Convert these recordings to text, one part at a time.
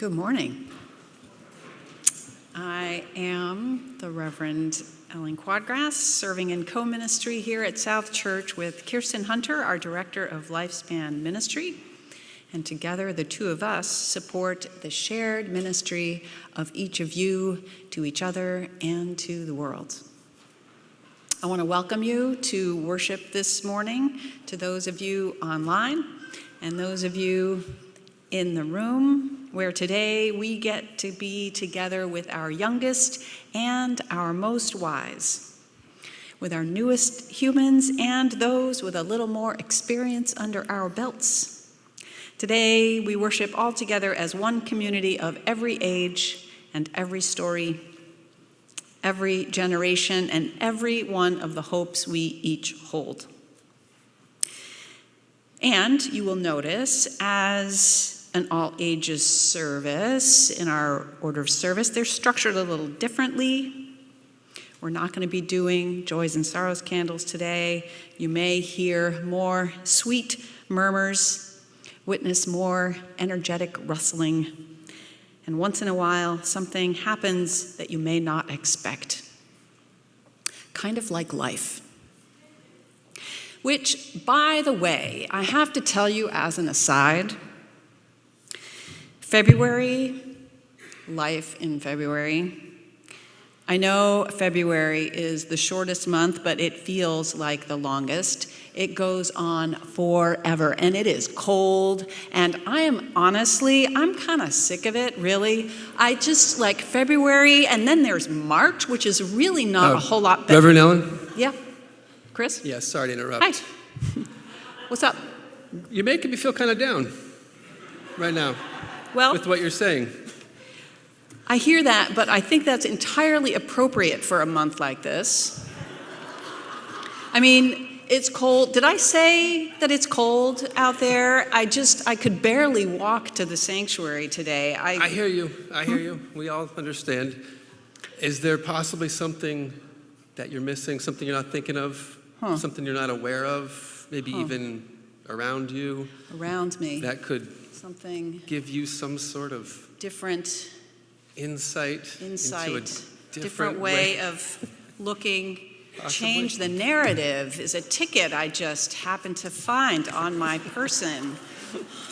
Good morning. I am the Reverend Ellem Quaadgras, serving in co-ministry here at South Church with Kirsten Hunter, our Director of Lifespan Ministry. And together, the two of us support the shared ministry of each of you to each other and to the world. I want to welcome you to worship this morning, to those of you online and those of you in the room, where today we get to be together with our youngest and our most wise, with our newest humans and those with a little more experience under our belts. Today we worship all together as one community of every age and every story, every generation, and every one of the hopes we each hold. And you will notice, as an all-ages service, in our order of service, they're structured a little differently. We're not going to be doing joys and sorrows candles today. You may hear more sweet murmurs, witness more energetic rustling, and once in a while, something happens that you may not expect. Kind of like life. Which, by the way, I have to tell you as an aside, February, life in February. I know February is the shortest month, but it feels like the longest. It goes on forever, and it is cold, and I'm kind of sick of it, really. I just like February, and then there's March, which is really not a whole lot better. Reverend Ellen? Yeah. Chris? Yeah, sorry to interrupt. Hi. What's up? You're making me feel kind of down right now with what you're saying. I hear that, but I think that's entirely appropriate for a month like this. I mean, it's cold. Did I say that it's cold out there? I could barely walk to the sanctuary today. I hear you. We all understand. Is there possibly something that you're missing, something you're not thinking of, something you're not aware of, maybe even around you? Around me. That could give you some sort of different insight into a different way of looking. Possibly. Change the narrative is a ticket I just happened to find on my person.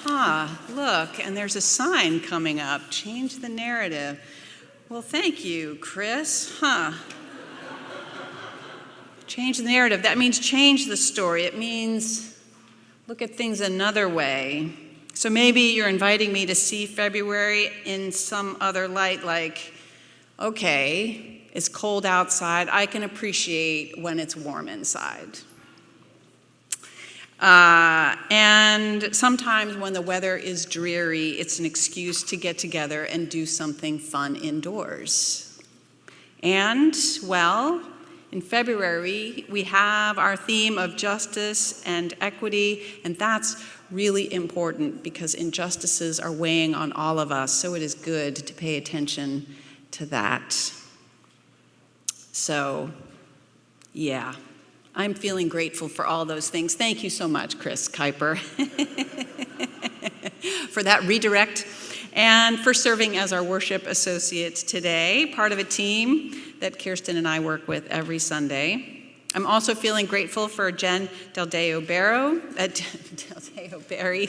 Look, and there's a sign coming up, change the narrative. Well, thank you, Chris. Change the narrative. That means change the story. It means look at things another way. So maybe you're inviting me to see February in some other light, like, okay, it's cold outside. I can appreciate when it's warm inside. And sometimes when the weather is dreary, it's an excuse to get together and do something fun indoors. And, well, in February, we have our theme of justice and equity, and that's really important because injustices are weighing on all of us, so it is good to pay attention to that. So, yeah, I'm feeling grateful for all those things. Thank you so much, Chris Kiper, for that redirect and for serving as our worship associate today, part of a team that Kirsten and I work with every Sunday. I'm also feeling grateful for Jen Del Berry.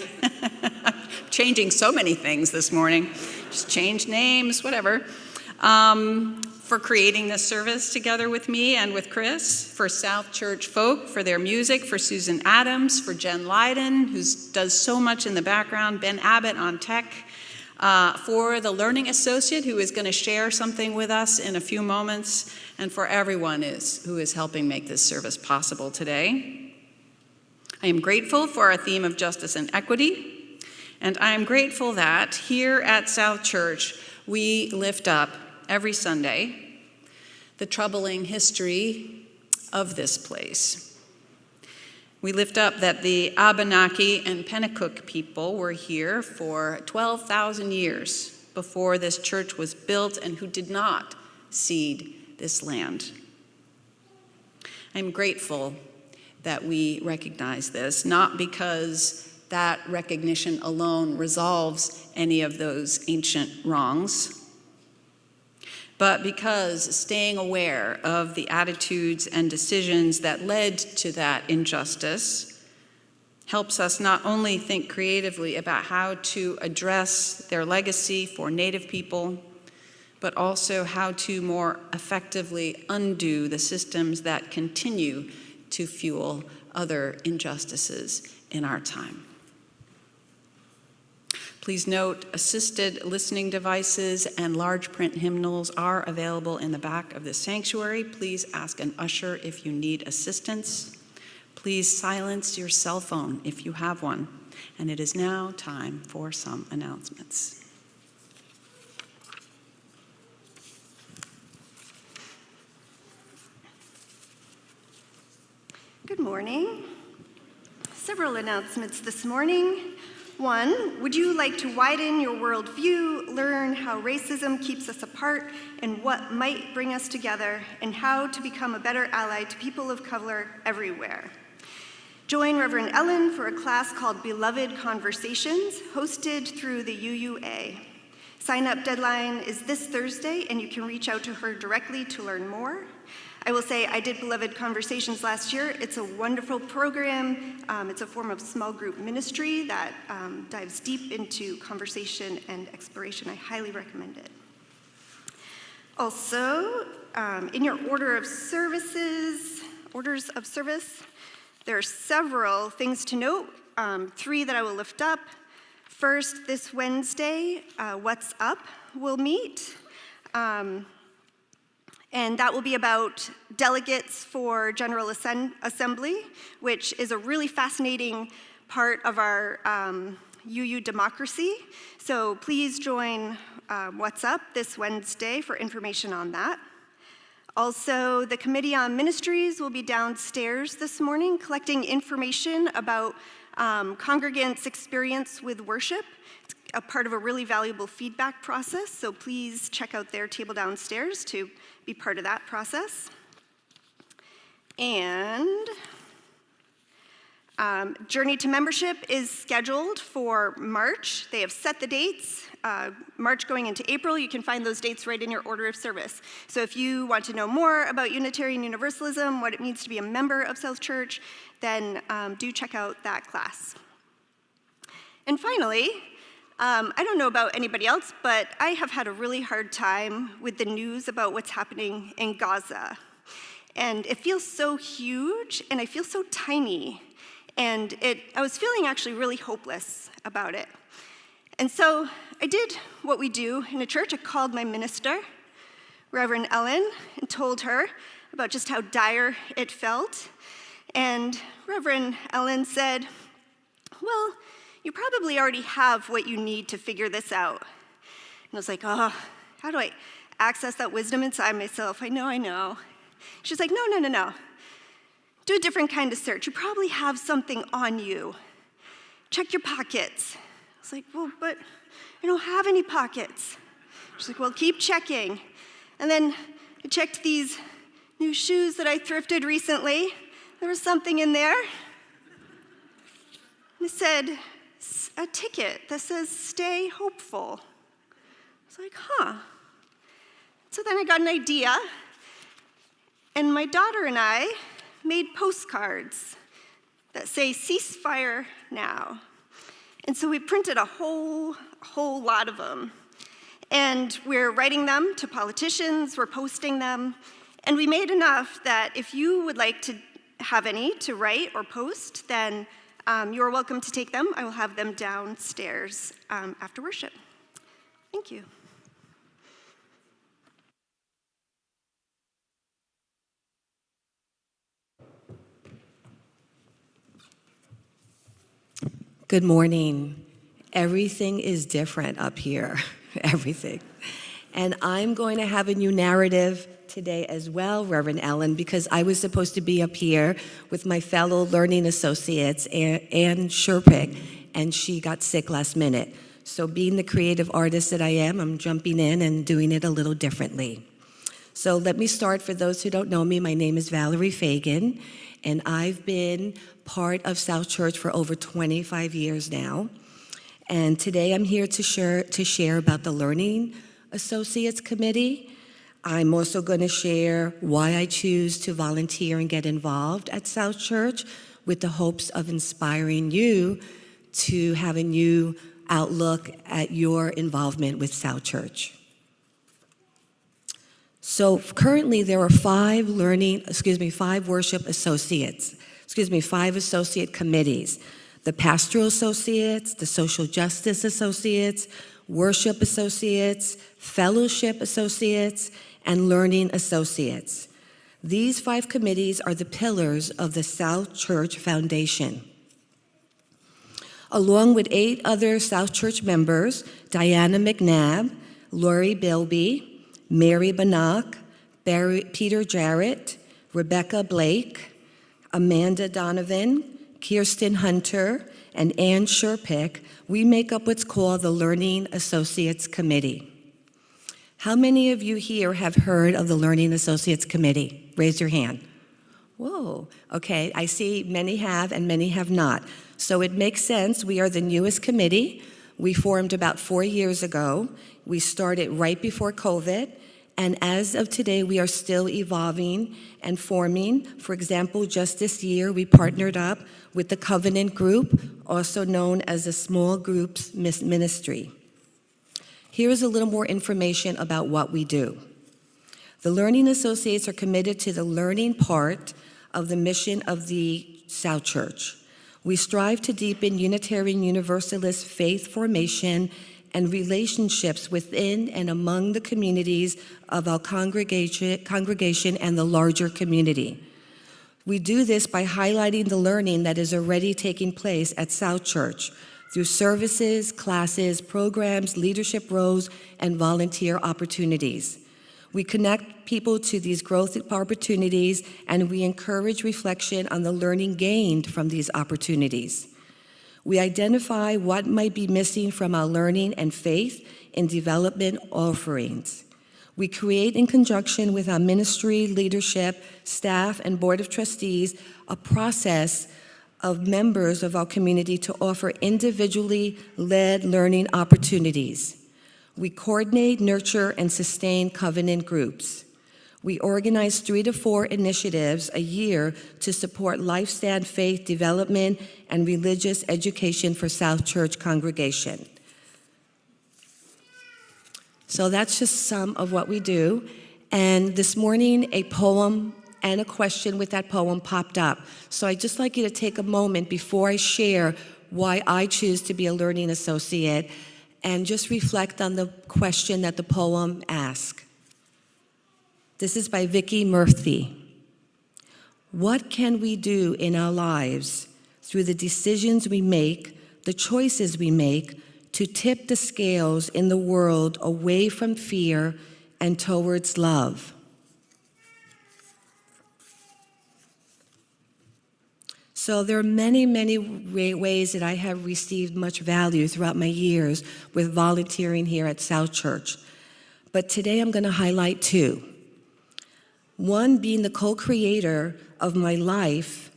Changing so many things this morning. Just change names, whatever. For creating this service together with me and with Chris, for South Church folk, for their music, for Susan Adams, for Jen Leiden, who does so much in the background, Ben Abbott on tech, for the learning associate who is going to share something with us in a few moments, and for everyone who is helping make this service possible today. I am grateful for our theme of justice and equity, and I am grateful that here at South Church we lift up every Sunday the troubling history of this place. We lift up that the Abenaki and Pennacook people were here for 12,000 years before this church was built and who did not cede this land. I'm grateful that we recognize this, not because that recognition alone resolves any of those ancient wrongs, but because staying aware of the attitudes and decisions that led to that injustice helps us not only think creatively about how to address their legacy for Native people, but also how to more effectively undo the systems that continue to fuel other injustices in our time. Please note, assisted listening devices and large print hymnals are available in the back of the sanctuary. Please ask an usher if you need assistance. Please silence your cell phone if you have one. And it is now time for some announcements. Good morning. Several announcements this morning. One, would you like to widen your worldview, learn how racism keeps us apart and what might bring us together, and how to become a better ally to people of color everywhere? Join Reverend Ellem for a class called Beloved Conversations, hosted through the UUA. Sign-up deadline is this Thursday, and you can reach out to her directly to learn more. I will say I did Beloved Conversations last year. It's a wonderful program. It's a form of small group ministry that dives deep into conversation and exploration. I highly recommend it. Also, in your orders of service, there are several things to note, 3 that I will lift up. First, this Wednesday, What's Up will meet. And that will be about delegates for General Assembly, which is a really fascinating part of our UU democracy. So please join What's Up this Wednesday for information on that. Also, the Committee on Ministries will be downstairs this morning collecting information about congregants' experience with worship. It's a part of a really valuable feedback process, so please check out their table downstairs to be part of that process. And Journey to Membership is scheduled for March. They have set the dates. March going into April, you can find those dates right in your order of service. So if you want to know more about Unitarian Universalism, what it means to be a member of South Church, then do check out that class. And finally, I don't know about anybody else, but I have had a really hard time with the news about what's happening in Gaza. And it feels so huge, and I feel so tiny. And I was feeling actually really hopeless about it. And so I did what we do in a church. I called my minister, Reverend Ellem, and told her about just how dire it felt. And Reverend Ellem said, well, you probably already have what you need to figure this out. And I was like, oh, how do I access that wisdom inside myself? I know. She's like, no. Do a different kind of search. You probably have something on you. Check your pockets. I was like, well, but I don't have any pockets. She's like, well, keep checking. And then I checked these new shoes that I thrifted recently. There was something in there. And it said, a ticket that says, stay hopeful. I was like, huh. So then I got an idea, and my daughter and I made postcards that say, ceasefire now. And so we printed a whole lot of them. And we're writing them to politicians, we're posting them, and we made enough that if you would like to have any to write or post, then you're welcome to take them. I will have them downstairs after worship. Thank you. Good morning. Everything is different up here, everything. And I'm going to have a new narrative today as well, Reverend Ellem, because I was supposed to be up here with my fellow learning associates, Ann Sherpick, and she got sick last minute. So being the creative artist that I am, I'm jumping in and doing it a little differently. So let me start. For those who don't know me, my name is Valerie Fagin, and I've been part of South Church for over 25 years now. And today I'm here to share about the Learning Associates Committee. I'm also going to share why I choose to volunteer and get involved at South Church, with the hopes of inspiring you to have a new outlook at your involvement with South Church. So currently there are five worship associates, 5 associate committees: the Pastoral Associates, the Social Justice Associates, Worship Associates, Fellowship Associates, and Learning Associates. These 5 committees are the pillars of the South Church Foundation. Along with 8 other South Church members, Diana McNabb, Lori Bilby, Mary Bannock, Peter Jarrett, Rebecca Blake, Amanda Donovan, Kirsten Hunter, and Ann Sherpick, we make up what's called the Learning Associates Committee. How many of you here have heard of the Learning Associates Committee? Raise your hand. Whoa, okay, I see many have and many have not. So it makes sense. We are the newest committee. We formed about 4 years ago. We started right before COVID, and as of today, we are still evolving and forming. For example, just this year, we partnered up with the Covenant Group, also known as the Small Groups Ministry. Here's a little more information about what we do. The Learning Associates are committed to the learning part of the mission of the South Church. We strive to deepen Unitarian Universalist faith formation and relationships within and among the communities of our congregation and the larger community. We do this by highlighting the learning that is already taking place at South Church through services, classes, programs, leadership roles, and volunteer opportunities. We connect people to these growth opportunities, and we encourage reflection on the learning gained from these opportunities. We identify what might be missing from our learning and faith in development offerings. We create, in conjunction with our ministry, leadership, staff, and board of trustees, a process of members of our community to offer individually led learning opportunities. We coordinate, nurture, and sustain covenant groups. We organize 3 to 4 initiatives a year to support lifestyle faith development and religious education for South Church congregation. So that's just some of what we do. And this morning, a poem and a question with that poem popped up. So I'd just like you to take a moment before I share why I choose to be a learning associate, and just reflect on the question that the poem asks. This is by Vicky Murphy. What can we do in our lives through the decisions we make, the choices we make, to tip the scales in the world away from fear and towards love? So there are many, many ways that I have received much value throughout my years with volunteering here at South Church. But today I'm going to highlight 2. One being the co-creator of my life,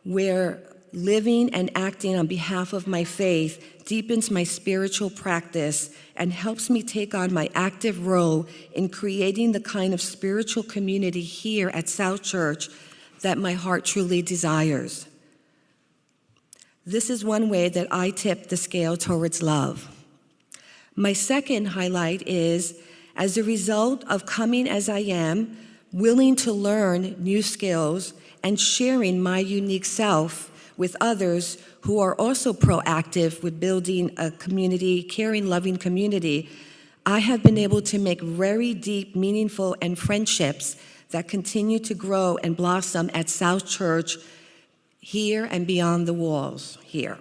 where living and acting on behalf of my faith deepens my spiritual practice and helps me take on my active role in creating the kind of spiritual community here at South Church that my heart truly desires. This is one way that I tip the scale towards love. My second highlight is, as a result of coming as I am, willing to learn new skills and sharing my unique self with others who are also proactive with building a community, caring, loving community, I have been able to make very deep, meaningful, and friendships that continue to grow and blossom at South Church here and beyond the walls here.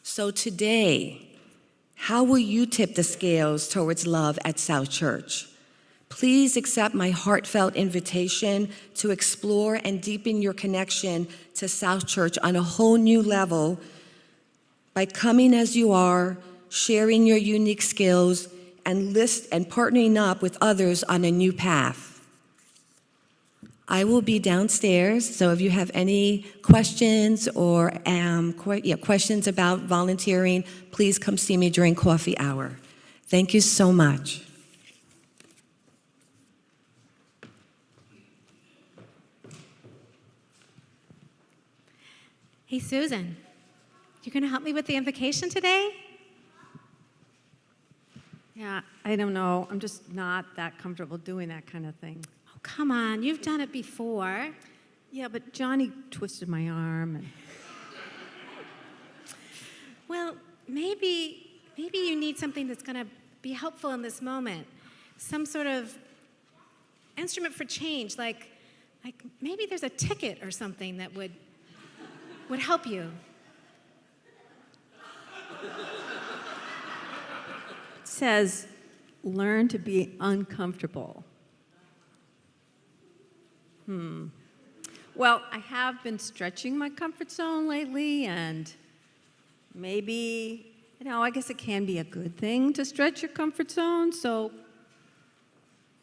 So today, how will you tip the scales towards love at South Church? Please accept my heartfelt invitation to explore and deepen your connection to South Church on a whole new level by coming as you are, sharing your unique skills, and partnering up with others on a new path. I will be downstairs, so if you have any questions or questions about volunteering, please come see me during coffee hour. Thank you so much. Hey, Susan, you going to help me with the invocation today? Yeah, I don't know. I'm just not that comfortable doing that kind of thing. Oh, come on. You've done it before. Yeah, but Johnny twisted my arm. And Well, maybe you need something that's going to be helpful in this moment. Some sort of instrument for change, like maybe there's a ticket or something that would help you. it says, learn to be uncomfortable. Well, I have been stretching my comfort zone lately, and maybe, I guess it can be a good thing to stretch your comfort zone, so,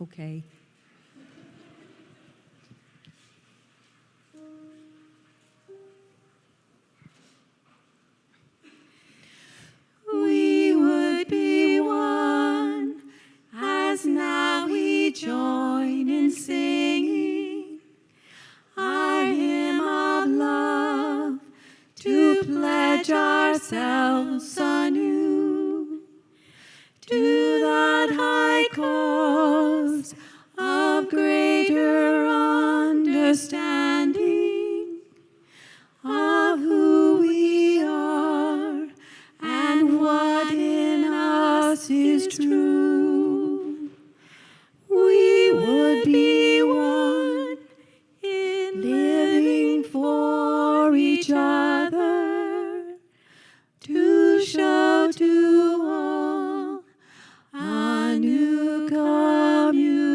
okay. We would be one, as now we join in singing our hymn of love, to pledge ourselves anew to that high cause of greater understanding of who we are and what in us is true. We would be one in living for each other, to show to all a new community.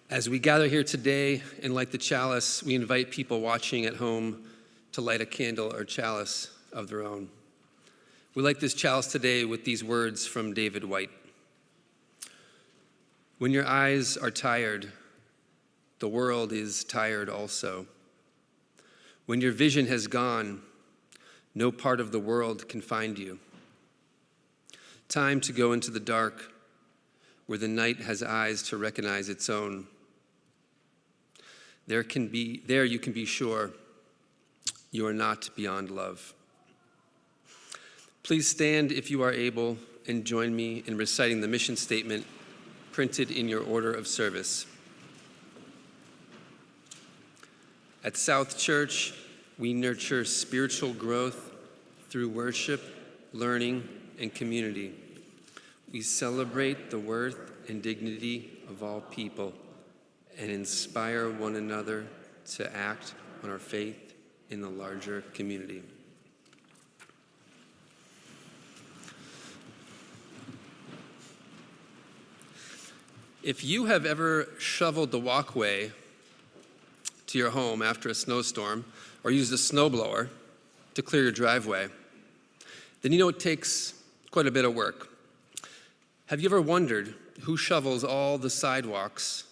As we gather here today, and like the chalice, we invite people watching at home to light a candle or chalice of their own. We light this chalice today with these words from David White. When your eyes are tired, the world is tired also. When your vision has gone, no part of the world can find you. Time to go into the dark, where the night has eyes to recognize its own. There you can be sure you are not beyond love. Please stand if you are able and join me in reciting the mission statement printed in your order of service. At South Church, we nurture spiritual growth through worship, learning, and community. We celebrate the worth and dignity of all people and inspire one another to act on our faith in the larger community. If you have ever shoveled the walkway to your home after a snowstorm or used a snowblower to clear your driveway, then you know it takes quite a bit of work. Have you ever wondered who shovels all the sidewalks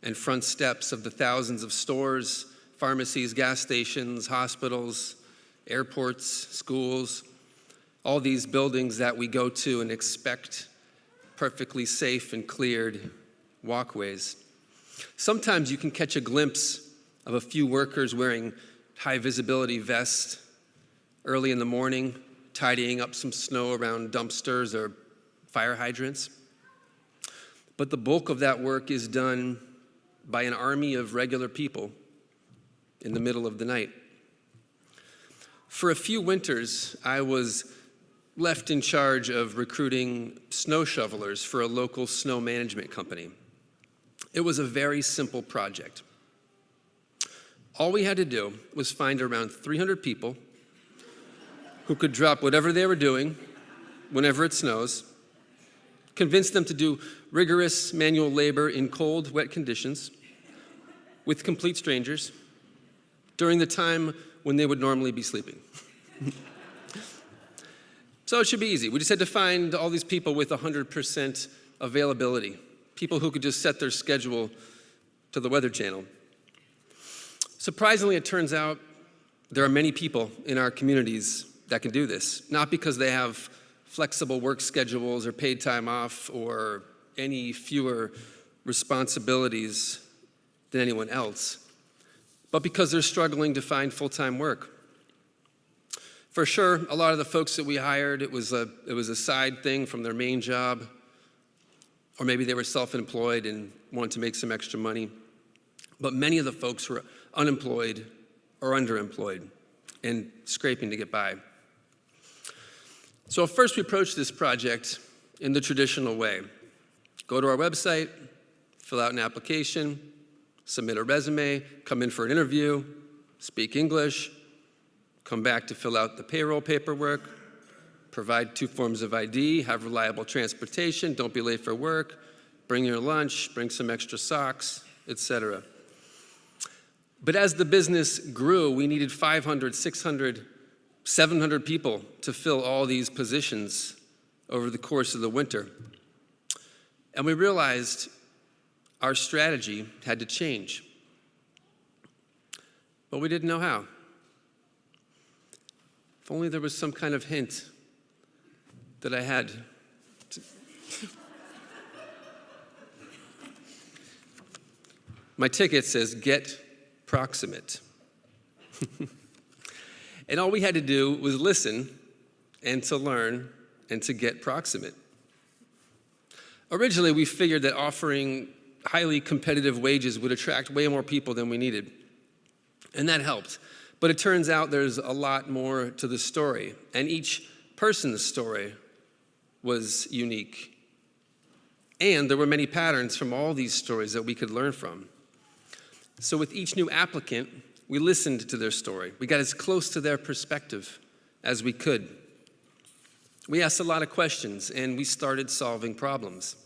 and front steps of the thousands of stores, pharmacies, gas stations, hospitals, airports, schools, all these buildings that we go to and expect perfectly safe and cleared walkways? Sometimes you can catch a glimpse of a few workers wearing high visibility vests early in the morning, tidying up some snow around dumpsters or fire hydrants. But the bulk of that work is done by an army of regular people in the middle of the night. For a few winters, I was left in charge of recruiting snow shovelers for a local snow management company. It was a very simple project. All we had to do was find around 300 people who could drop whatever they were doing whenever it snows, convince them to do rigorous manual labor in cold, wet conditions, with complete strangers during the time when they would normally be sleeping. So it should be easy. We just had to find all these people with 100% availability, people who could just set their schedule to the Weather Channel. Surprisingly, it turns out there are many people in our communities that can do this, not because they have flexible work schedules or paid time off or any fewer responsibilities than anyone else, but because they're struggling to find full-time work. For sure, a lot of the folks that we hired, it was a side thing from their main job, or maybe they were self-employed and wanted to make some extra money. But many of the folks were unemployed or underemployed and scraping to get by. So first we approached this project in the traditional way. Go to our website, fill out an application, submit a resume, come in for an interview, speak English, come back to fill out the payroll paperwork, provide 2 forms of ID, have reliable transportation, don't be late for work, bring your lunch, bring some extra socks, etc. But as the business grew, we needed 500, 600, 700 people to fill all these positions over the course of the winter. And we realized our strategy had to change. But we didn't know how. If only there was some kind of hint that I had. My ticket says, get proximate. And all we had to do was listen and to learn and to get proximate. Originally, we figured that offering highly competitive wages would attract way more people than we needed. And that helped. But it turns out there's a lot more to the story. And each person's story was unique. And there were many patterns from all these stories that we could learn from. So with each new applicant, we listened to their story. We got as close to their perspective as we could. We asked a lot of questions, and we started solving problems.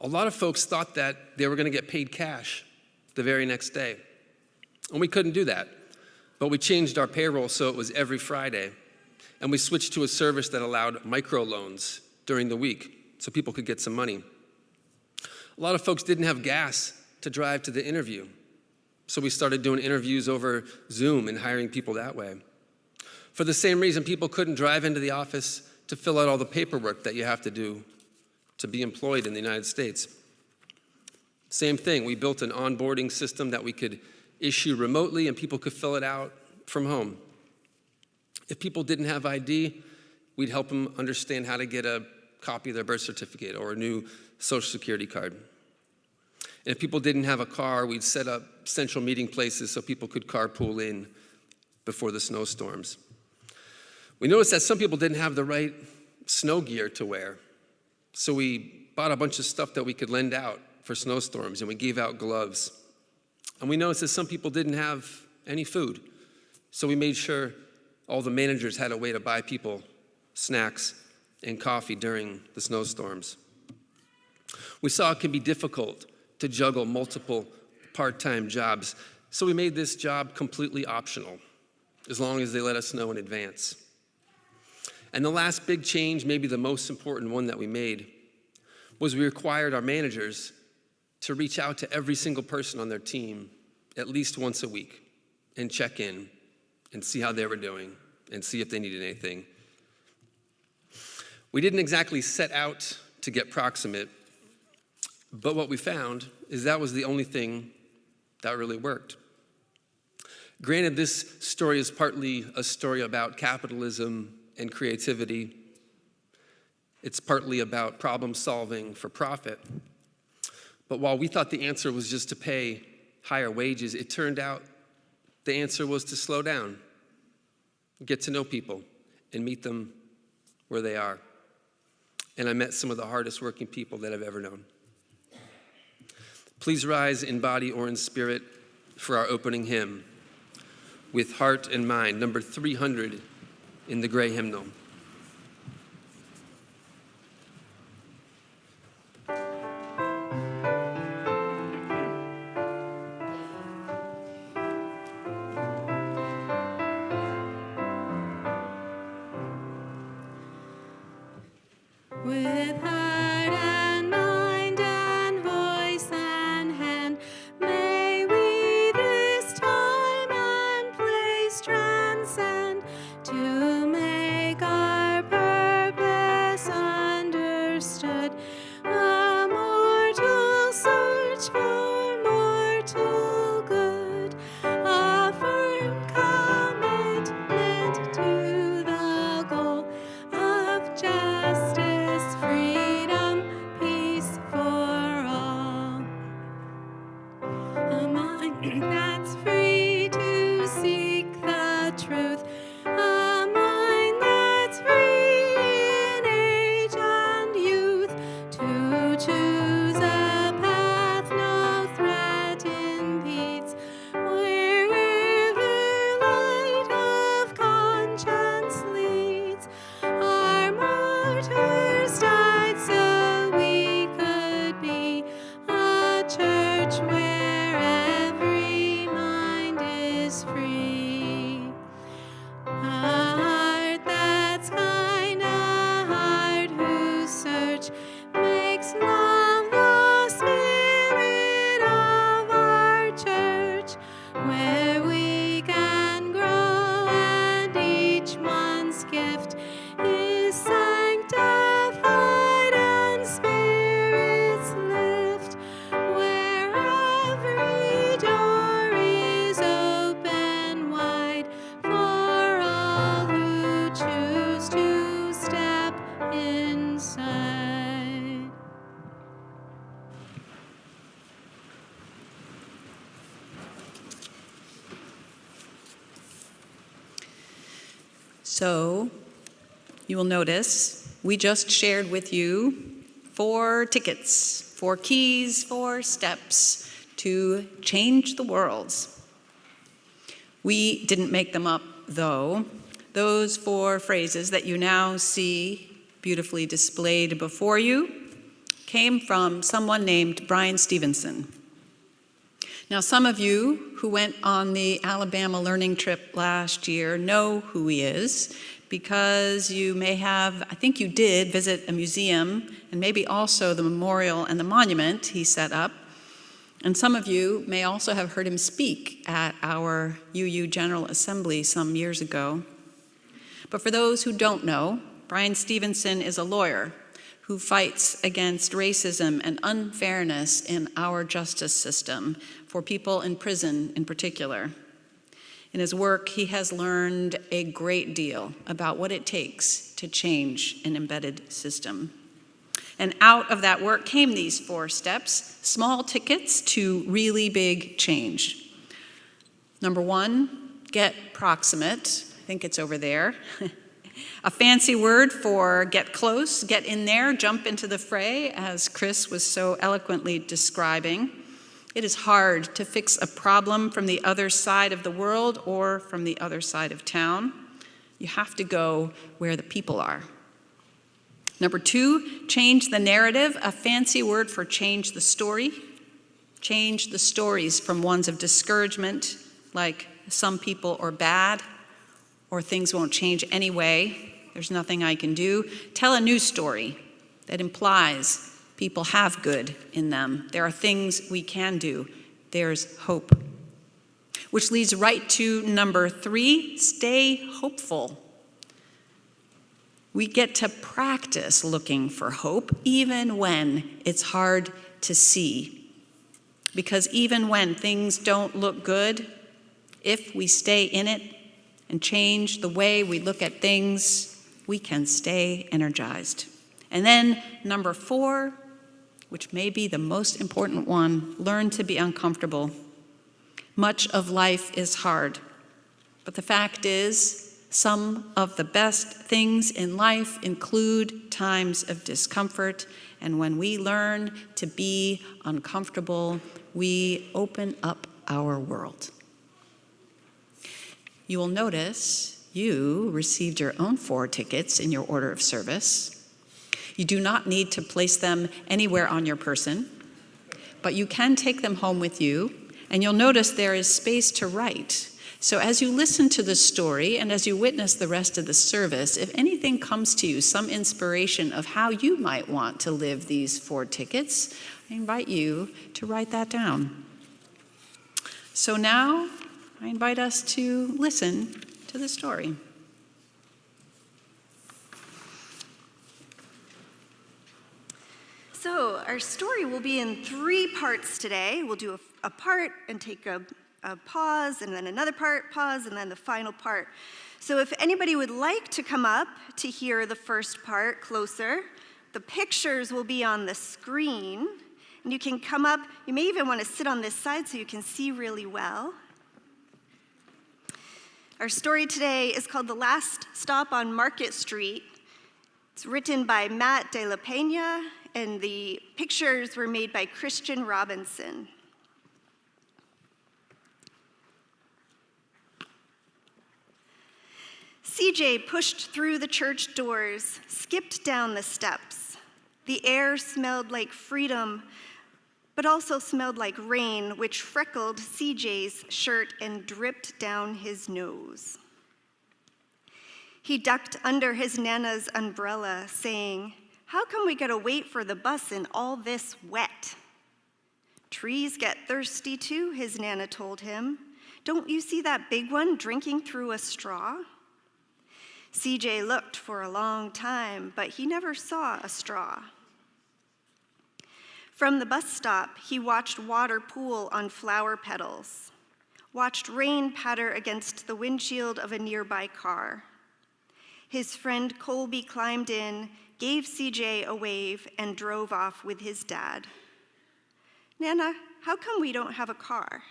A lot of folks thought that they were going to get paid cash the very next day. And we couldn't do that. But we changed our payroll so it was every Friday. And we switched to a service that allowed microloans during the week so people could get some money. A lot of folks didn't have gas to drive to the interview. So we started doing interviews over Zoom and hiring people that way. For the same reason, people couldn't drive into the office to fill out all the paperwork that you have to do to be employed in the United States. Same thing, we built an onboarding system that we could issue remotely and people could fill it out from home. If people didn't have ID, we'd help them understand how to get a copy of their birth certificate or a new social security card. And if people didn't have a car, we'd set up central meeting places so people could carpool in before the snowstorms. We noticed that some people didn't have the right snow gear to wear. So we bought a bunch of stuff that we could lend out for snowstorms, and we gave out gloves. And we noticed that some people didn't have any food. So we made sure all the managers had a way to buy people snacks and coffee during the snowstorms. We saw it can be difficult to juggle multiple part-time jobs, so we made this job completely optional, as long as they let us know in advance. And the last big change, maybe the most important one that we made, was we required our managers to reach out to every single person on their team at least once a week and check in and see how they were doing and see if they needed anything. We didn't exactly set out to get proximate, but what we found is that was the only thing that really worked. Granted, this story is partly a story about capitalism and creativity. It's partly about problem solving for profit. But while we thought the answer was just to pay higher wages, it turned out the answer was to slow down, get to know people, and meet them where they are. And I met some of the hardest working people that I've ever known. Please rise in body or in spirit for our opening hymn, With Heart and Mind, number 300 in the gray hymnal. with heart and mind and voice and hand. May we this time and place transcend to make our purpose understood. A mortal search for mortal good, a firm commitment to the goal of justice, freedom, peace for all. A mind that's free to seek the truth, a mind that's free in age and youth, to choose a path no threat impedes, wherever light of conscience leads. Our martyrs died so we could be a church where every mind is free. A heart that's kind, a heart whose search makes love the spirit of our church, where we can grow and each one's gift is sanctified and spirits lift, where every door is open wide for all who choose to step inside. So, you will notice we just shared with you 4 tickets, 4 keys, 4 steps to change the world. We didn't make them up, though. Those 4 phrases that you now see beautifully displayed before you came from someone named Brian Stevenson. Now, some of you who went on the Alabama learning trip last year know who he is, because you may have, I think you did, visit a museum and maybe also the memorial and the monument he set up. And some of you may also have heard him speak at our UU General Assembly some years ago. But for those who don't know, Brian Stevenson is a lawyer who fights against racism and unfairness in our justice system, for people in prison in particular. In his work, he has learned a great deal about what it takes to change an embedded system. And out of that work came these 4 steps, small tickets to really big change. Number 1, get proximate. I think it's over there. A fancy word for get close, get in there, jump into the fray, as Chris was so eloquently describing. It is hard to fix a problem from the other side of the world or from the other side of town. You have to go where the people are. Number 2, change the narrative, a fancy word for change the story. Change the stories from ones of discouragement, like some people are bad, or things won't change anyway, there's nothing I can do. Tell a new story that implies people have good in them. There are things we can do. There's hope. Which leads right to number 3, stay hopeful. We get to practice looking for hope even when it's hard to see. Because even when things don't look good, if we stay in it and change the way we look at things, we can stay energized. And then number 4, which may be the most important one, learn to be uncomfortable. Much of life is hard, but the fact is, some of the best things in life include times of discomfort, and when we learn to be uncomfortable, we open up our world. You will notice you received your own 4 tickets in your order of service. You do not need to place them anywhere on your person, but you can take them home with you, and you'll notice there is space to write. So as you listen to the story and as you witness the rest of the service, if anything comes to you, some inspiration of how you might want to live these 4 tickets, I invite you to write that down. So now I invite us to listen to the story. So our story will be in 3 parts today. We'll do a part and take a pause, and then another part, pause, and then the final part. So if anybody would like to come up to hear the first part closer, the pictures will be on the screen, and you can come up. You may even want to sit on this side so you can see really well. Our story today is called The Last Stop on Market Street. It's written by Matt de la Pena, and the pictures were made by Christian Robinson. CJ pushed through the church doors, skipped down the steps. The air smelled like freedom, but also smelled like rain, which freckled CJ's shirt and dripped down his nose. He ducked under his Nana's umbrella, saying, "How come we gotta wait for the bus in all this wet?" "Trees get thirsty too," his Nana told him. "Don't you see that big one drinking through a straw?" CJ looked for a long time, but he never saw a straw. From the bus stop, he watched water pool on flower petals, watched rain patter against the windshield of a nearby car. His friend Colby climbed in, gave CJ a wave, and drove off with his dad. "Nana, how come we don't have a car?"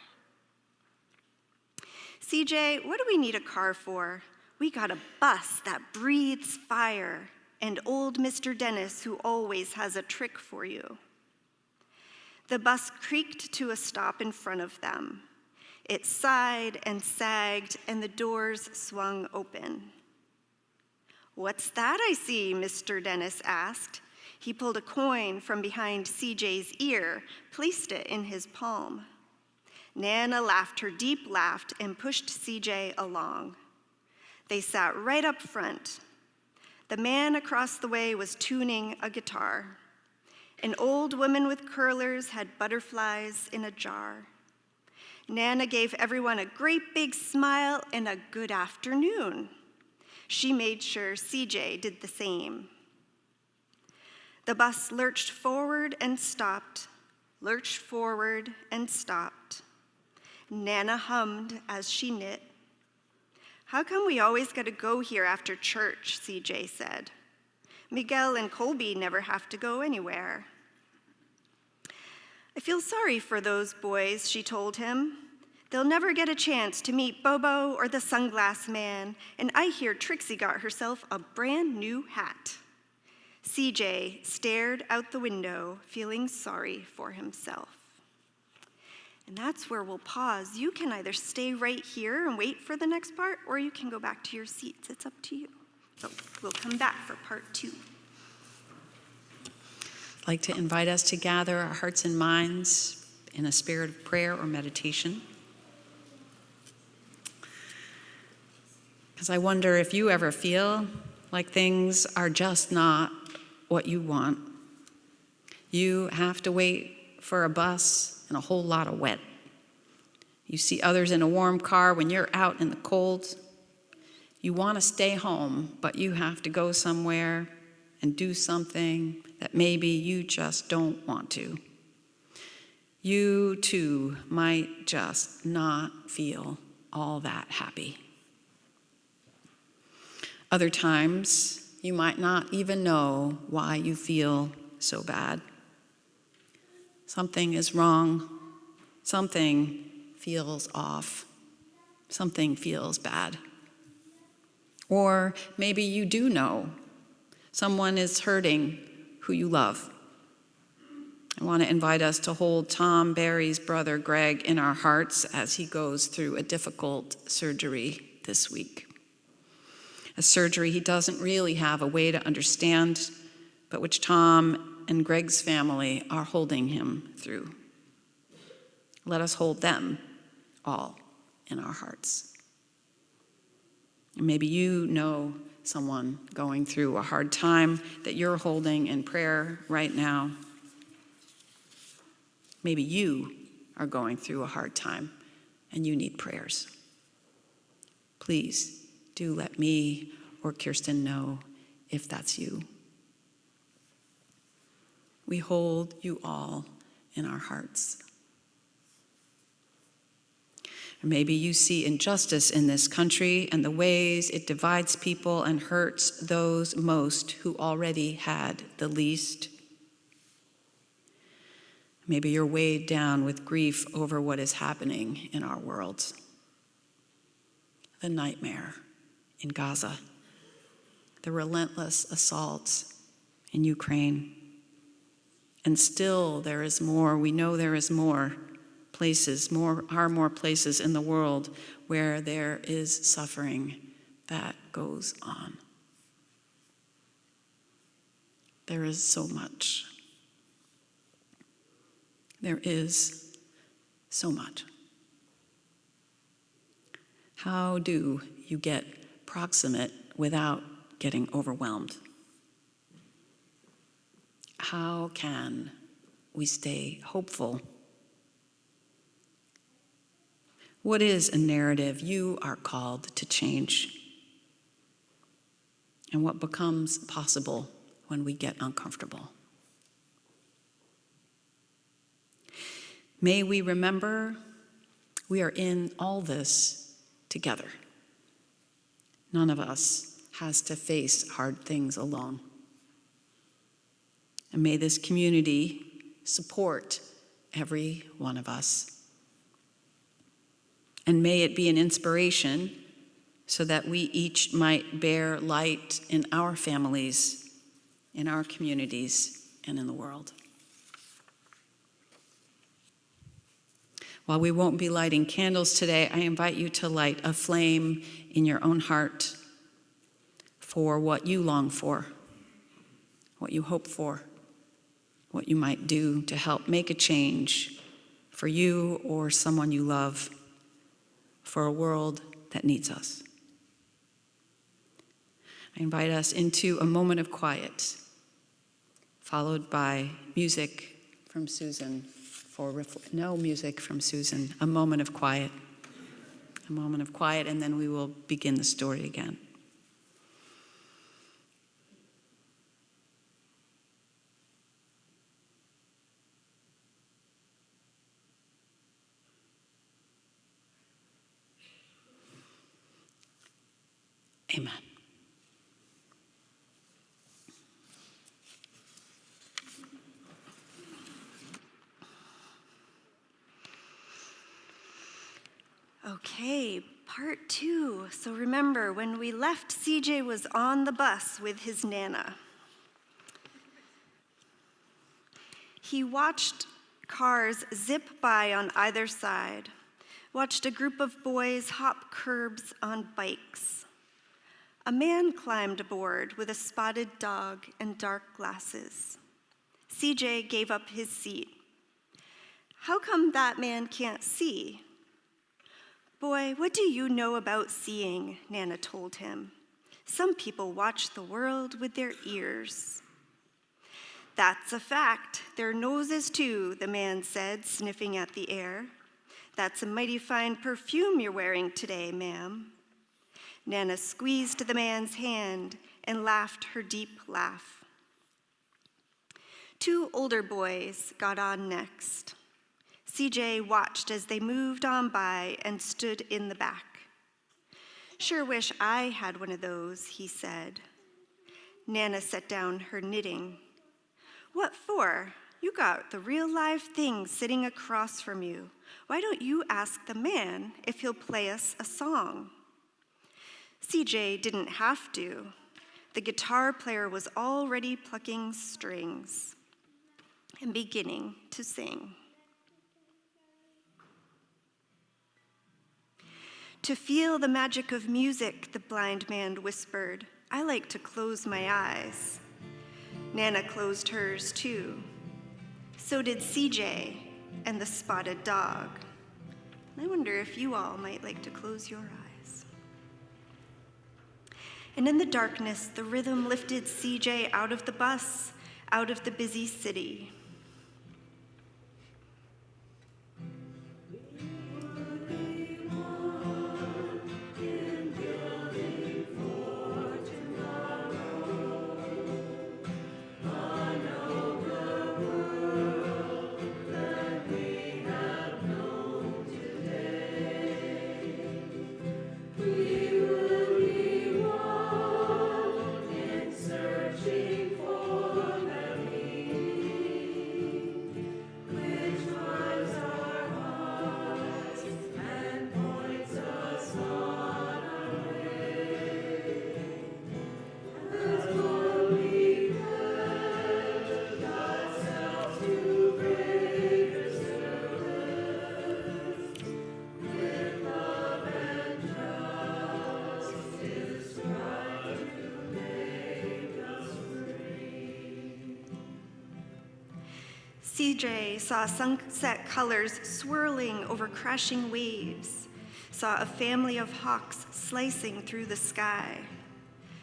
"CJ, what do we need a car for? We got a bus that breathes fire, and old Mr. Dennis who always has a trick for you." The bus creaked to a stop in front of them. It sighed and sagged, and the doors swung open. "What's that I see?" Mr. Dennis asked. He pulled a coin from behind CJ's ear, placed it in his palm. Nana laughed her deep laugh and pushed CJ along. They sat right up front. The man across the way was tuning a guitar. An old woman with curlers had butterflies in a jar. Nana gave everyone a great big smile and a good afternoon. She made sure CJ did the same. The bus lurched forward and stopped, lurched forward and stopped. Nana hummed as she knit. "How come we always got to go here after church?" CJ said. "Miguel and Colby never have to go anywhere." "I feel sorry for those boys," she told him. "They'll never get a chance to meet Bobo or the sunglass man, and I hear Trixie got herself a brand new hat." CJ stared out the window, feeling sorry for himself. And that's where we'll pause. You can either stay right here and wait for the next part, or you can go back to your seats. It's up to you. So we'll come back for part 2. I'd like to invite us to gather our hearts and minds in a spirit of prayer or meditation. Because I wonder if you ever feel like things are just not what you want. You have to wait for a bus and a whole lot of wet. You see others in a warm car when you're out in the cold. You want to stay home, but you have to go somewhere and do something that maybe you just don't want to. You too might just not feel all that happy. Other times, you might not even know why you feel so bad. Something is wrong. Something feels off. Something feels bad. Or maybe you do know someone is hurting who you love. I want to invite us to hold Tom Barry's brother Greg in our hearts as he goes through a difficult surgery this week. A surgery he doesn't really have a way to understand, but which Tom and Greg's family are holding him through. Let us hold them all in our hearts. Maybe you know someone going through a hard time that you're holding in prayer right now. Maybe you are going through a hard time and you need prayers. Please do let me or Kirsten know if that's you. We hold you all in our hearts. Or maybe you see injustice in this country and the ways it divides people and hurts those most who already had the least. Maybe you're weighed down with grief over what is happening in our world. The nightmare in Gaza, the relentless assaults in Ukraine. And still there is more. We know there is more places, more places in the world where there is suffering that goes on. There is so much. There is so much. How do you get proximate without getting overwhelmed? How can we stay hopeful? What is a narrative you are called to change? And what becomes possible when we get uncomfortable? May we remember we are in all this together. None of us has to face hard things alone. And may this community support every one of us. And may it be an inspiration so that we each might bear light in our families, in our communities, and in the world. While we won't be lighting candles today, I invite you to light a flame in your own heart for what you long for, what you hope for, what you might do to help make a change for you or someone you love, for a world that needs us. I invite us into a moment of quiet, followed by music from Susan. No music from Susan, a moment of quiet, and then we will begin the story again. Amen. Okay, part 2. So remember, when we left, CJ was on the bus with his Nana. He watched cars zip by on either side, watched a group of boys hop curbs on bikes. A man climbed aboard with a spotted dog and dark glasses. CJ gave up his seat. How come that man can't see? Boy, what do you know about seeing? Nana told him. Some people watch the world with their ears. That's a fact. Their noses too, the man said, sniffing at the air. That's a mighty fine perfume you're wearing today, ma'am. Nana squeezed the man's hand and laughed her deep laugh. 2 older boys got on next. CJ watched as they moved on by and stood in the back. Sure wish I had one of those, he said. Nana set down her knitting. What for? You got the real live thing sitting across from you. Why don't you ask the man if he'll play us a song? CJ didn't have to. The guitar player was already plucking strings and beginning to sing. To feel the magic of music, the blind man whispered, I like to close my eyes. Nana closed hers too. So did CJ and the spotted dog. I wonder if you all might like to close your eyes. And in the darkness, the rhythm lifted CJ out of the bus, out of the busy city. CJ saw sunset colors swirling over crashing waves, saw a family of hawks slicing through the sky,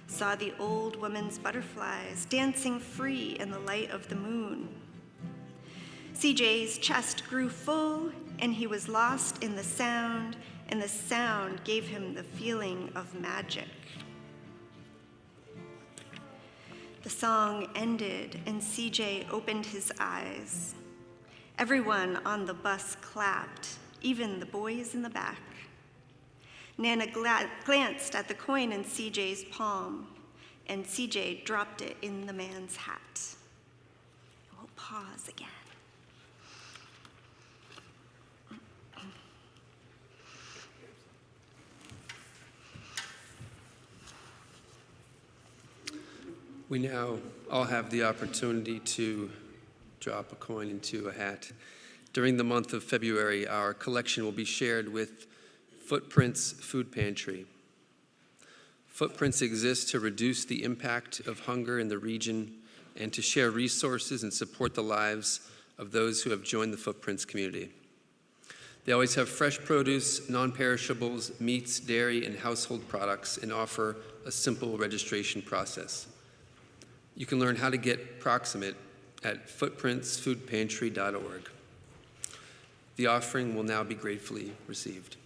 saw the old woman's butterflies dancing free in the light of the moon. CJ's chest grew full, and he was lost in the sound, and the sound gave him the feeling of magic. The song ended, and CJ opened his eyes. Everyone on the bus clapped, even the boys in the back. Nana glanced at the coin in CJ's palm, and CJ dropped it in the man's hat. We'll pause again. We now all have the opportunity to drop a coin into a hat. During the month of February, our collection will be shared with Footprints Food Pantry. Footprints exist to reduce the impact of hunger in the region and to share resources and support the lives of those who have joined the Footprints community. They always have fresh produce, non-perishables, meats, dairy, and household products, and offer a simple registration process. You can learn how to get proximate at footprintsfoodpantry.org. The offering will now be gratefully received.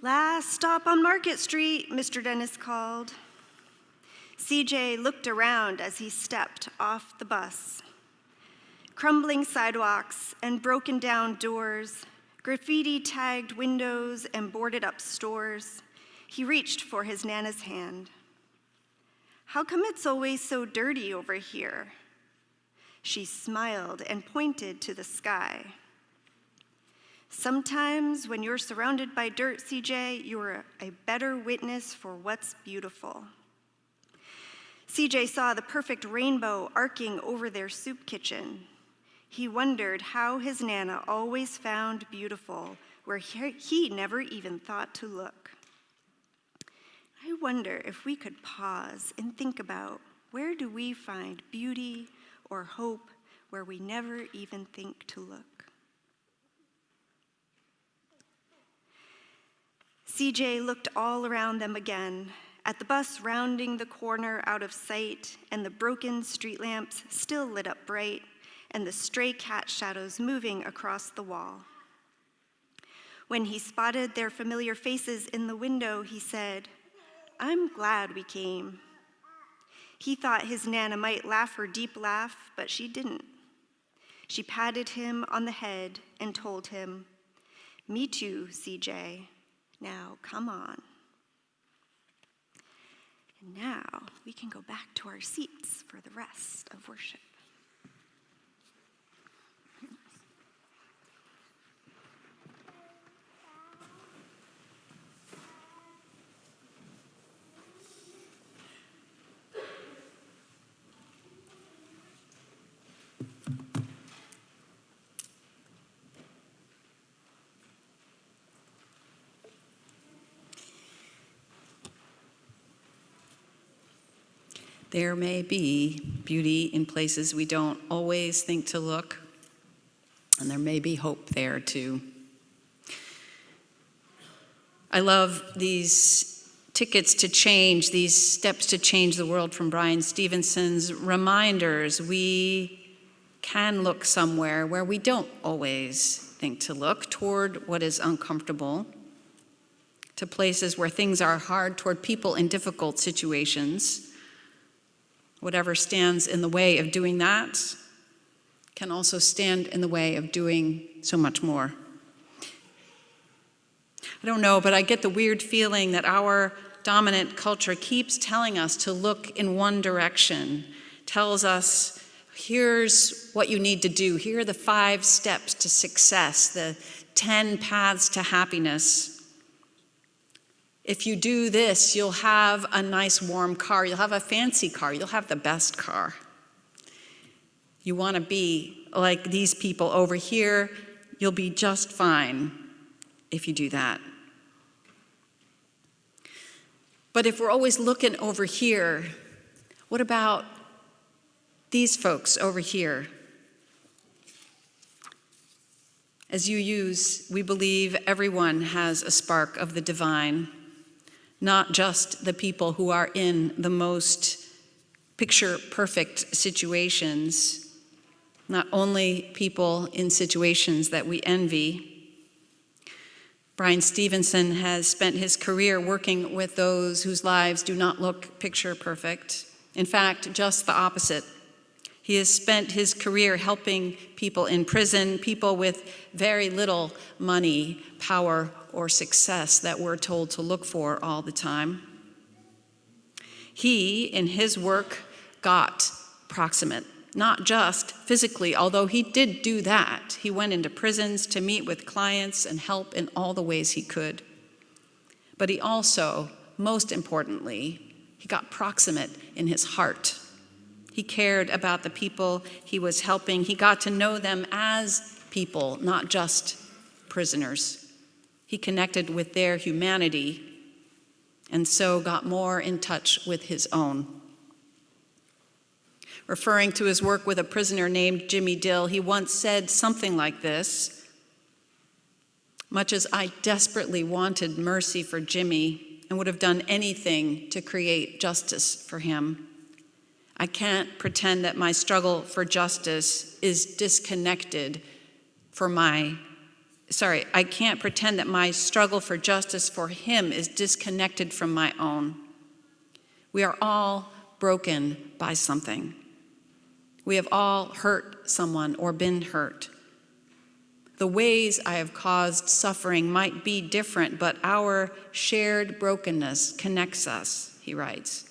"Last stop on Market Street," Mr. Dennis called. CJ looked around as he stepped off the bus. Crumbling sidewalks and broken down doors, graffiti-tagged windows and boarded-up stores. He reached for his Nana's hand. "How come it's always so dirty over here?" She smiled and pointed to the sky. "Sometimes when you're surrounded by dirt, CJ, you're a better witness for what's beautiful." CJ saw the perfect rainbow arcing over their soup kitchen. He wondered how his Nana always found beautiful where he never even thought to look. I wonder if we could pause and think about, where do we find beauty or hope where we never even think to look? CJ looked all around them again, at the bus rounding the corner out of sight, and the broken street lamps still lit up bright, and the stray cat shadows moving across the wall. When he spotted their familiar faces in the window, he said, "I'm glad we came." He thought his Nana might laugh her deep laugh, but she didn't. She patted him on the head and told him, "Me too, CJ. Now, come on." And now we can go back to our seats for the rest of worship. There may be beauty in places we don't always think to look, and there may be hope there too. I love these tickets to change, these steps to change the world from Brian Stevenson's reminders. We can look somewhere where we don't always think to look, toward what is uncomfortable, to places where things are hard, toward people in difficult situations. Whatever stands in the way of doing that can also stand in the way of doing so much more. I don't know, but I get the weird feeling that our dominant culture keeps telling us to look in one direction, tells us, here's what you need to do, here are the 5 steps to success, the 10 paths to happiness. If you do this, you'll have a nice warm car, you'll have a fancy car, you'll have the best car. You want to be like these people over here, you'll be just fine if you do that. But if we're always looking over here, what about these folks over here? As you use, we believe everyone has a spark of the divine. Not just the people who are in the most picture-perfect situations, not only people in situations that we envy. Brian Stevenson has spent his career working with those whose lives do not look picture-perfect. In fact, just the opposite. He has spent his career helping people in prison, people with very little money, power, or success that we're told to look for all the time. He, in his work, got proximate, not just physically, although he did do that. He went into prisons to meet with clients and help in all the ways he could. But he also, most importantly, he got proximate in his heart. He cared about the people he was helping. He got to know them as people, not just prisoners. He connected with their humanity and so got more in touch with his own. Referring to his work with a prisoner named Jimmy Dill, he once said something like this: "Much as I desperately wanted mercy for Jimmy and would have done anything to create justice for him, I can't pretend that my struggle for justice is disconnected from my I can't pretend that my struggle for justice for him is disconnected from my own. We are all broken by something. We have all hurt someone or been hurt. The ways I have caused suffering might be different, but our shared brokenness connects us, he writes.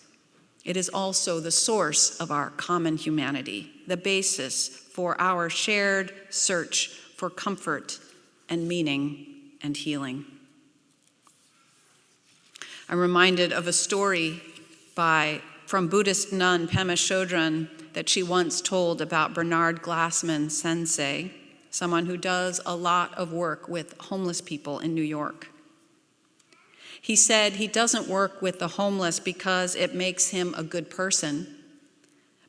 It is also the source of our common humanity, the basis for our shared search for comfort and meaning and healing. I'm reminded of a story from Buddhist nun Pema Chodron that she once told about Bernard Glassman Sensei, someone who does a lot of work with homeless people in New York. He said he doesn't work with the homeless because it makes him a good person,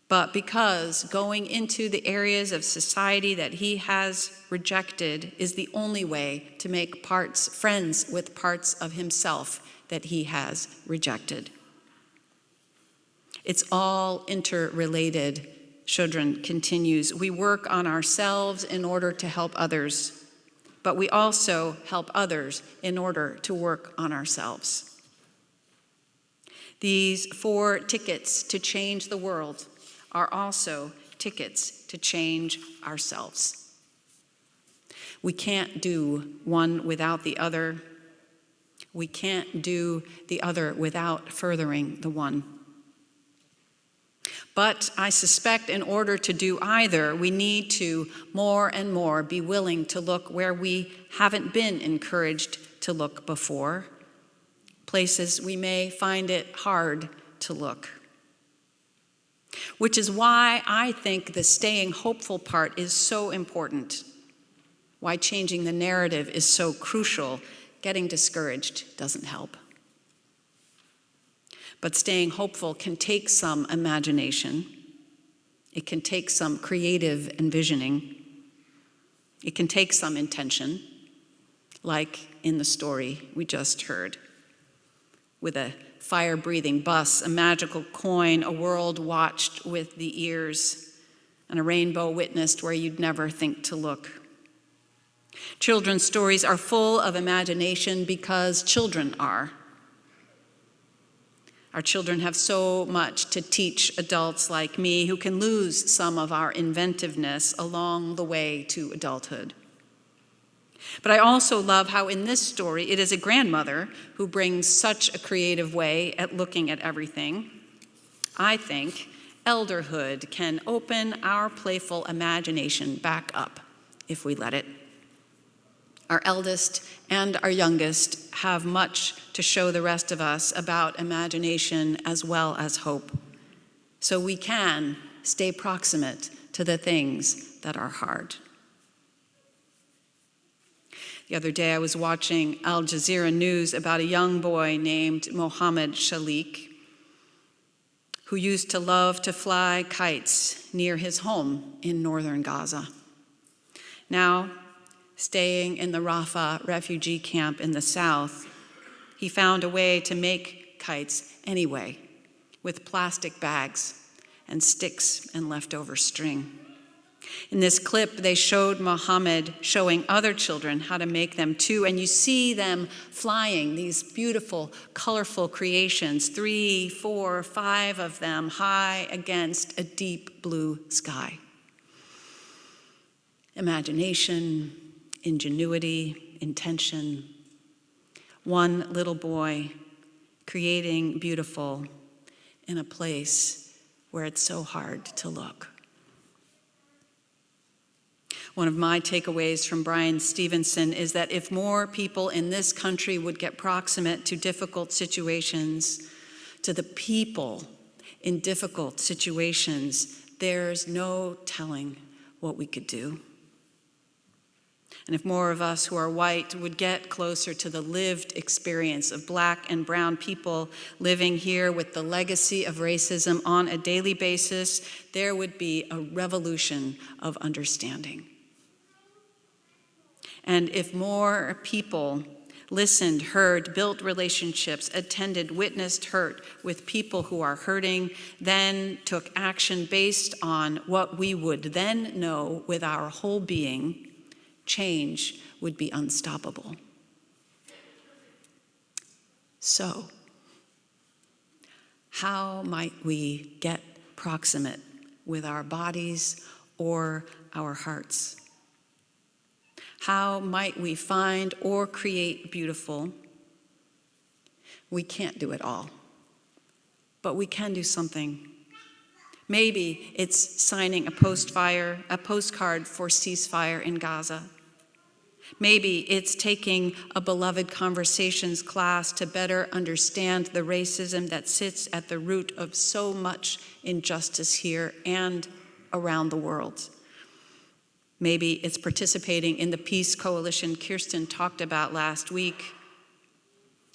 but because going into the areas of society that he has rejected is the only way to make friends with parts of himself that he has rejected. It's all interrelated, Chodron continues. We work on ourselves in order to help others, but we also help others in order to work on ourselves. These 4 tickets to change the world are also tickets to change ourselves. We can't do one without the other. We can't do the other without furthering the one. But I suspect in order to do either, we need to more and more be willing to look where we haven't been encouraged to look before, places we may find it hard to look. Which is why I think the staying hopeful part is so important, why changing the narrative is so crucial. Getting discouraged doesn't help. But staying hopeful can take some imagination. It can take some creative envisioning. It can take some intention, like in the story we just heard. With a fire-breathing bus, a magical coin, a world watched with the ears, and a rainbow witnessed where you'd never think to look. Children's stories are full of imagination because children are. Our children have so much to teach adults like me who can lose some of our inventiveness along the way to adulthood. But I also love how in this story it is a grandmother who brings such a creative way at looking at everything. I think elderhood can open our playful imagination back up if we let it. Our eldest and our youngest have much to show the rest of us about imagination as well as hope, so we can stay proximate to the things that are hard. The other day I was watching Al Jazeera News about a young boy named Mohammed Shalik, who used to love to fly kites near his home in northern Gaza. Now, staying in the Rafah refugee camp in the south, he found a way to make kites anyway, with plastic bags and sticks and leftover string. In this clip, they showed Mohammed showing other children how to make them too, and you see them flying, these beautiful, colorful creations, 3, 4, 5 of them high against a deep blue sky. Imagination, ingenuity, intention. One little boy creating beautiful in a place where it's so hard to look. One of my takeaways from Brian Stevenson is that if more people in this country would get proximate to difficult situations, to the people in difficult situations, there's no telling what we could do. And if more of us who are white would get closer to the lived experience of Black and brown people living here with the legacy of racism on a daily basis, there would be a revolution of understanding. And if more people listened, heard, built relationships, attended, witnessed hurt with people who are hurting, then took action based on what we would then know with our whole being, change would be unstoppable. So, how might we get proximate with our bodies or our hearts? How might we find or create beautiful? We can't do it all, but we can do something. Maybe it's signing a postcard for ceasefire in Gaza. Maybe it's taking a beloved conversations class to better understand the racism that sits at the root of so much injustice here and around the world. Maybe it's participating in the peace coalition Kirsten talked about last week,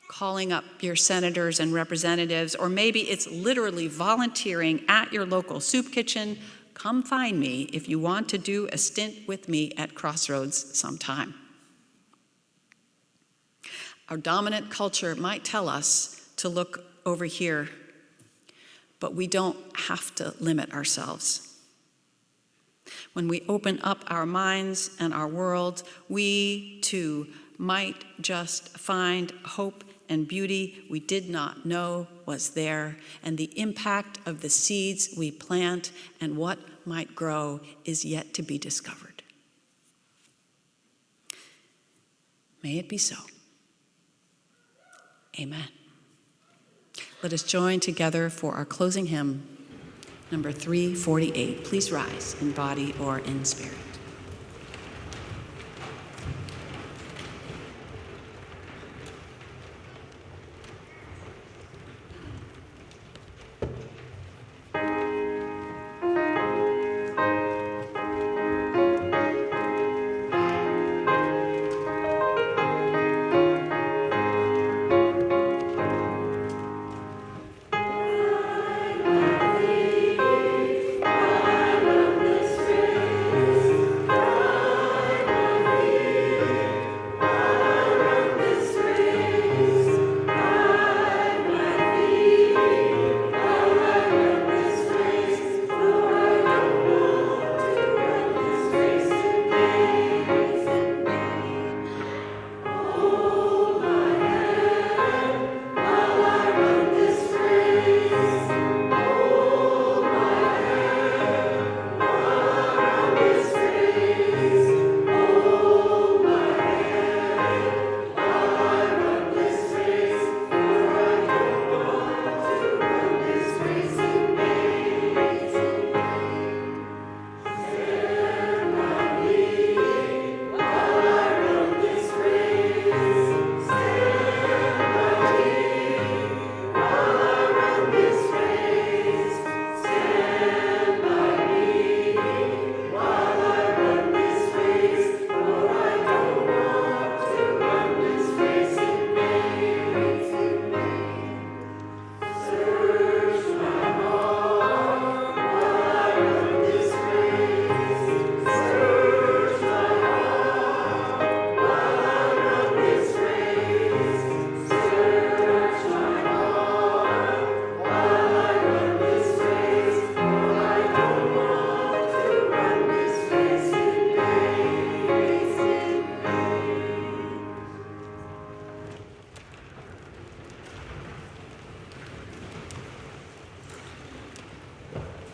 calling up your senators and representatives, or maybe it's literally volunteering at your local soup kitchen. Come find me if you want to do a stint with me at Crossroads sometime. Our dominant culture might tell us to look over here, but we don't have to limit ourselves. When we open up our minds and our world, we too might just find hope and beauty we did not know was there, and the impact of the seeds we plant and what might grow is yet to be discovered. May it be so. Amen. Let us join together for our closing hymn, number 348. Please rise in body or in spirit.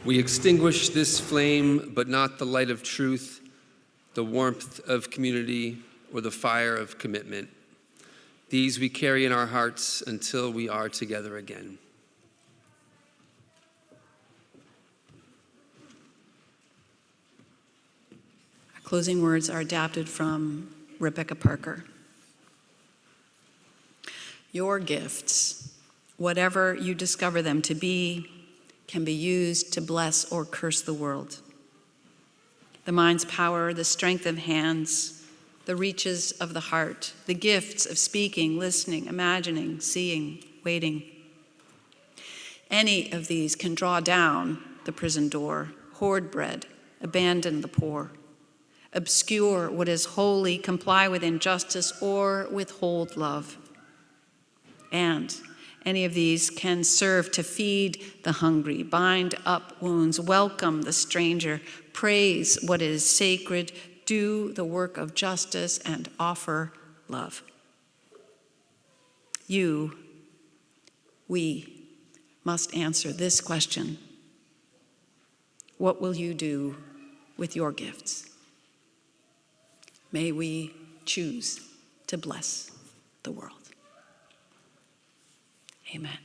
We extinguish this flame, but not the light of truth, the warmth of community, or the fire of commitment. These we carry in our hearts until we are together again. Our closing words are adapted from Rebecca Parker. Your gifts, whatever you discover them to be, can be used to bless or curse the world. The mind's power, the strength of hands, the reaches of the heart, the gifts of speaking, listening, imagining, seeing, waiting. Any of these can draw down the prison door, hoard bread, abandon the poor, obscure what is holy, comply with injustice, or withhold love. And any of these can serve to feed the hungry, bind up wounds, welcome the stranger, praise what is sacred, do the work of justice, and offer love. We must answer this question: what will you do with your gifts? May we choose to bless the world. Amen.